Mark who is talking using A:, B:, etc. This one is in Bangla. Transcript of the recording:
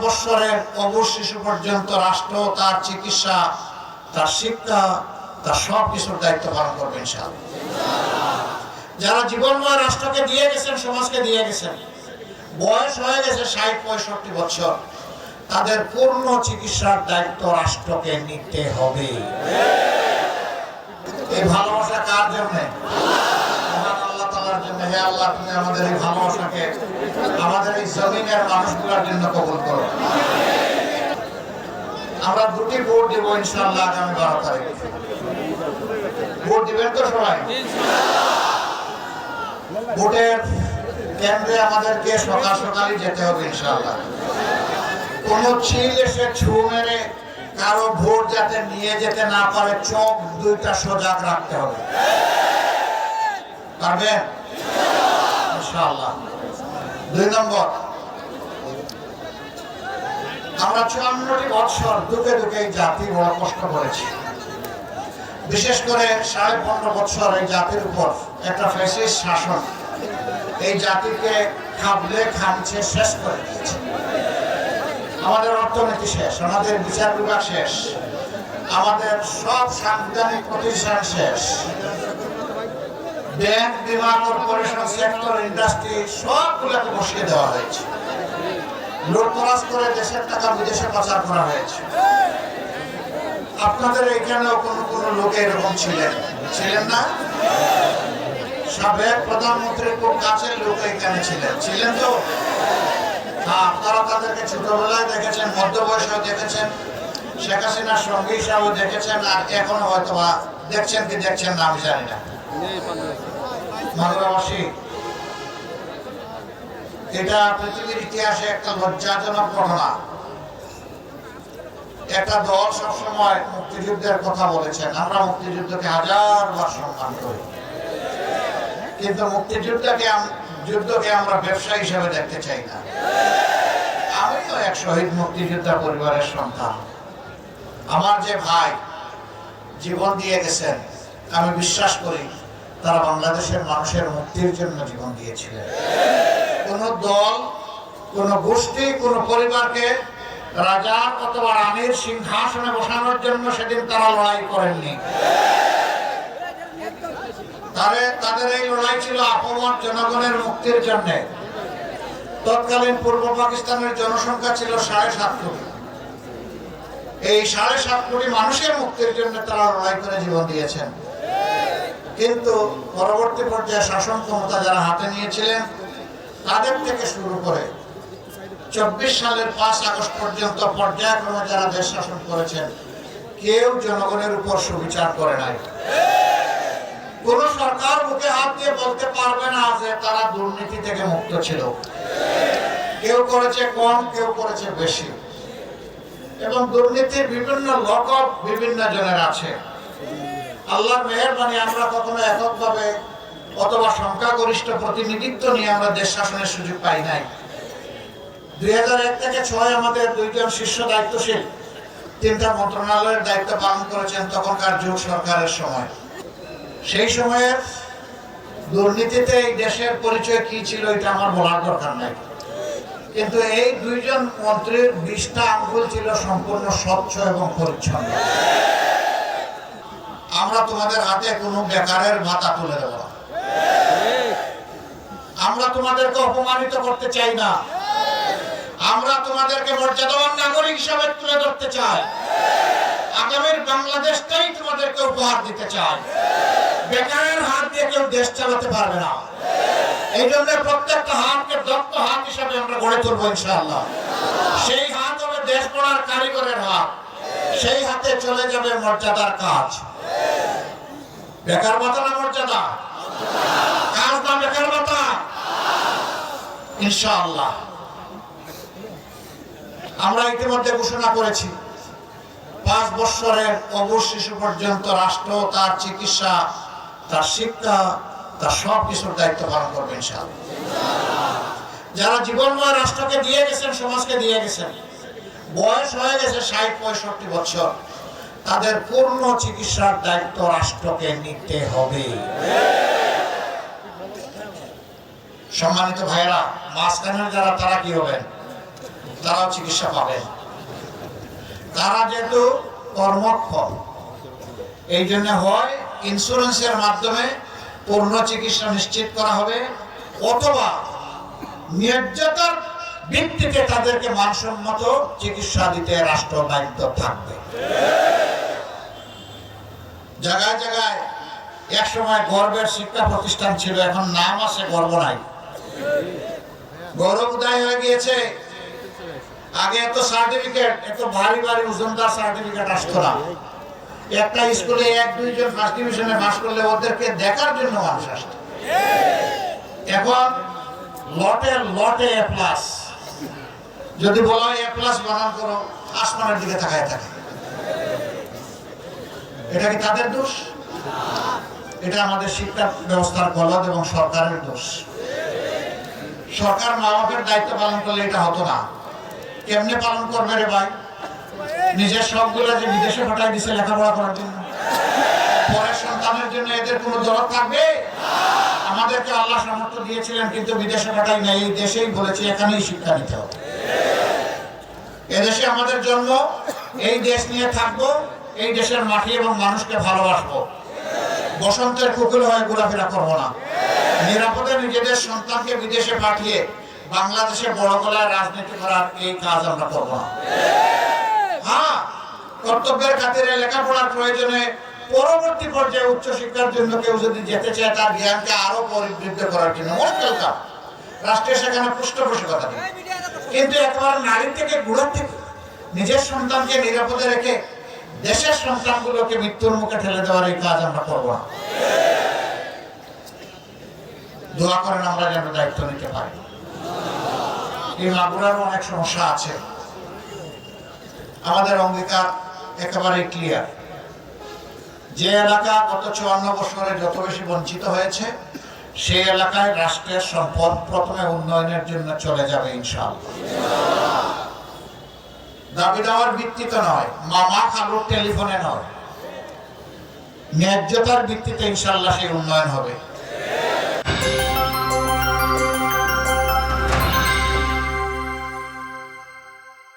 A: বছরের অবশ শিশু পর্যন্ত রাষ্ট্র তার চিকিৎসা, তার শিক্ষা, তার সব কিছুর দায়িত্ব পালন করবে ইনশাআল্লাহ। যারা জীবনময় রাষ্ট্রকে দিয়ে গেছেন, সমাজকে দিয়ে গেছেন, বয়স হয়ে গেছে ৬০-৬৫ বছর, তাদের পূর্ণ চিকিৎসার দায়িত্ব রাষ্ট্রকে নিতে হবে। এই ভালোবাসা কার জন্য? আল্লাহ তাআলার জন্য। হে আল্লাহ, তুমি আমাদের এই ভালোবাসাকে আমাদের এই জমিনের মানুষগুলোর জন্য কবুল করো। আমরা দুটি ভোট দেবো ইনশাআল্লাহ আগামী 12 তারিখ। ভোট দিবেন তো সবাই? ভোটের কেন্দ্রে আমাদেরকে সকাল সকালই যেতে হবে ইনশাআল্লাহ। কোন ছিল এসে ছু মেরে কারো ভোট যাতে নিয়ে যেতে না পারে, চোখ দুইটা সজাগ রাখতে হবে। পারবেন ইনশাআল্লাহ। 2 নম্বর, আমরা 54টি বছর দুঃখে দুঃখে এই জাতি বড় কষ্ট করেছি। বিশেষ করে 15.5 বছর এই জাতির উপর একটা ফ্যাসিস্ট শাসন এই জাতিকে খাবলে খামছে শেষ করে দিয়েছে। আমাদের অর্থনীতি শেষ, আমাদের বিচার বিভাগ শেষ, আমাদের সব সাংবিধানিক প্রতিষ্ঠান শেষ, ব্যাংক, বিমা, কর্পোরেশন, সেক্টর, ইন্ডাস্ট্রি সবগুলোকে বসিয়ে দেওয়া হয়েছে। লুটতরাজ করে দেশের টাকা বিদেশে পাচার করা হয়েছে। আপনাদের এইখানেও কোনো লোক এরকম ছিলেন না? সাবেক প্রধানমন্ত্রীর খুব কাছের লোক এখানে ছিলেন তো? হ্যাঁ, আপনারা তাদেরকে ছোটবেলায় দেখেছেন, মধ্য বয়সেও দেখেছেন, শেখ হাসিনার সঙ্গী হিসাবেও দেখেছেন, আর এখনো হয়তো দেখছেন কি দেখছেন না আমি জানি না। মাগুরাবাসী, এটা পৃথিবীর ইতিহাসে একটা লজ্জাজনক ঘটনা। একটা দল সবসময় মুক্তিযুদ্ধের কথা বলেছেন, আমরা মুক্তিযুদ্ধকে 1000বার সম্মান করি, কিন্তু যুদ্ধকে আমরা ব্যবসা হিসেবে দেখতে চাই না। আমিও এক শহীদ মুক্তিযোদ্ধা পরিবারের সন্তান। আমার যে ভাই জীবন দিয়ে গেছেন, আমি বিশ্বাস করি তারা বাংলাদেশের মানুষের মুক্তির জন্য জীবন দিয়েছিলেন। কোন দল, কোন গোষ্ঠী, কোন পরিবারকে রাজার অথবা রানীর সিংহাসনে বসানোর জন্য সেদিন তারা লড়াই করেননি। তাদের এই লড়াই ছিল আপমর জনগণের মুক্তির জন্য। তৎকালীন পূর্ব পাকিস্তানের জনসংখ্যা ছিল 7.5 কোটি। এই 7.5 কোটি মানুষের মুক্তির জন্য তারা লড়াই করে জীবন দিয়েছেন। কিন্তু পরবর্তী পর্যায়ে শাসন ক্ষমতা যারা হাতে নিয়েছিলেন, তাদের থেকে শুরু করে 24 সালের 5 আগস্ট পর্যন্ত পর্যায়ক্রমে যারা দেশ শাসন করেছেন, কেউ জনগণের উপর সুবিচার করে নাই। কোন সরকার মুখে হাত দিয়ে বলতে পারবে না যে তারা দুর্নীতি থেকে মুক্ত ছিল। কেউ করেছে কম, কেউ করেছে বেশি, এবং দুর্নীতির বিভিন্ন লকব বিভিন্ন জনের আছে। আল্লাহর মেহেরবানি আমরা কখনো এককভাবে অথবা সংখ্যাগরিষ্ঠ প্রতিনিধিত্ব নিয়ে আমরা দেশ শাসনের সুযোগ পাই নাই। 2001 থেকে 6 আমাদের 2 জন শীর্ষ দায়িত্বশীল 3টা মন্ত্রণালয়ের দায়িত্ব পালন করেছেন তখনকার জোট সরকারের সময়। সেই সময়ের দুর্নীতিতে এই দেশের পরিচয় কি ছিল এটা আমার বলার দরকার নাই, কিন্তু এই 2 জন মন্ত্রীর 20টা আঙ্গুল ছিল সম্পূর্ণ স্বচ্ছ এবং পরিচ্ছন্ন। আমরা তোমাদের হাতে কোনো বেকারের ভাতা তুলে দেব না, আমরা তোমাদেরকে অপমানিত করতে চাই না, আমরা তোমাদেরকে মর্যাদাবান নাগরিক হিসাবে তুলে ধরতে চাই। আগামীর বাংলাদেশটাই তোমাদেরকে উপহার দিতে চাই। বেকারের হাত দিয়ে কেউ দেশ চালাতে পারবে না। এই জন্য প্রত্যেকটা হাতকে দক্ষ হাত হিসাবে আমরা গড়ে তুলবো ইনশাআল্লাহ। সেই হাত হবে দেশ গড়ার কারিগরের হাত, সেই হাতে চলে যাবে মর্যাদার কাজ। বেকার ভাতা না মর্যাদা? কাজ না বেকার ভাতা? ইনশাআল্লাহ আমরা ইতিমধ্যে ঘোষণা করেছি 5 বছরের অবশ শিশু পর্যন্ত রাষ্ট্র তার চিকিৎসা, তার শিক্ষা, তার সব কিছুর দায়িত্ব পালন করবে ইনশাআল্লাহ। যারা জীবনময় রাষ্ট্রকে দিয়ে গেছেন, সমাজকে দিয়ে গেছেন, বয়স হয়ে গেছে 60-65 বছর, তাদের পূর্ণ চিকিৎসার দায়িত্ব রাষ্ট্রকে নিতে হবে। সম্মানিত ভাইরা, মাঝখানে যারা তারা কি হবেন? তারাও চিকিৎসা পাবেন। তারা যেহেতু কর্মক্ষম, এই জন্য হয় ইন্স্যুরেন্সের মাধ্যমে পূর্ণ চিকিৎসা নিশ্চিত করা হবে, অথবা ন্যায্যতার ভিত্তিতে তাদেরকে মানসম্মত চিকিৎসা দিতে রাষ্ট্র দায়িত্ব থাকবে। জায়গায় জায়গায় এক সময় গর্বের শিক্ষা প্রতিষ্ঠান ছিল, এখন নাম আছে, গর্ব নাই, গৌরব উদয় হয়ে গিয়েছে। আগে এত সার্টিফিকেট, এত ভারী ভারী ওজনদার সার্টিফিকেট আসতো না। একটা স্কুলে 1-2 জন ফার্স্ট ডিভিশনে পাস করলে ওদেরকে দেখার জন্য মানুষ আসতো। এখন লটে লটে এ প্লাস, যদি বলা হয় এ প্লাস বানান করো, আসমানের দিকে তাকায় থাকে। এটা কি তাদের দোষ? এটা আমাদের শিক্ষা ব্যবস্থার গলদ এবং সরকারের দোষ। সরকার মা বাপের দায়িত্ব পালন করলে এটা হতো না। কেমনে পালন করবে রে ভাই? নিজের সবগুলো যে বিদেশে পাঠাই দিছে লেখাপড়া করার জন্য, পরের সন্তানের জন্য এদের কোনো দরদ থাকবে? আমাদেরকে আল্লাহ সামর্থ্য দিয়েছিলেন, কিন্তু বিদেশে পাঠাই না, এই দেশেই বলেছি এখানেই শিক্ষা নিতে হবে। এদেশে আমাদের জন্ম, এই দেশ নিয়ে থাকবো, এই দেশের মাটি এবং মানুষকে ভালোবাসবো। বসন্তের কুকুর হয়ে ঘোরাফেরা করবো না। নিরাপদে নিজেদের সন্তানকে বিদেশে পাঠিয়ে বাংলাদেশে বড় গলায় রাজনীতি করার এই কাজ আমরা করবো না। হ্যাঁ, কর্তব্যের খাতিরে লেখাপড়ার প্রয়োজনে পরবর্তী পর্যায়ে উচ্চশিক্ষার জন্য কেউ যদি যেতে চায়, তার জ্ঞানকে আরো পরিবৃদ্ধ করার জন্য রাষ্ট্রের সেখানে পৃষ্ঠপোষকতা নেই। কিন্তু একেবারে নারী থেকে গুড়ার থেকে নিজের সন্তানকে নিরাপদে রেখে দেশের সন্তানগুলোকে মৃত্যুর মুখে ঠেলে দেওয়ার এই কাজ আমরা করবো না। দোয়া করেন আমরা যেন দায়িত্ব নিতে পারি। এই মাগুরারও অনেক সমস্যা আছে, আমাদের অঙ্গীকার একেবারে ক্লিয়ার। যে এলাকা গত 54 বছরে যত বেশি বঞ্চিত হয়েছে, সেই এলাকায় রাষ্ট্রের সম্পদ প্রথমে উন্নয়নের জন্য চলে যাবে ইনশাআল্লাহ। দাবি দেওয়ার ভিত্তিতে নয়, মামা খালুর টেলিফোনে নয়, ন্যায্যতার ভিত্তিতে ইনশাআল্লাহ সেই উন্নয়ন হবে।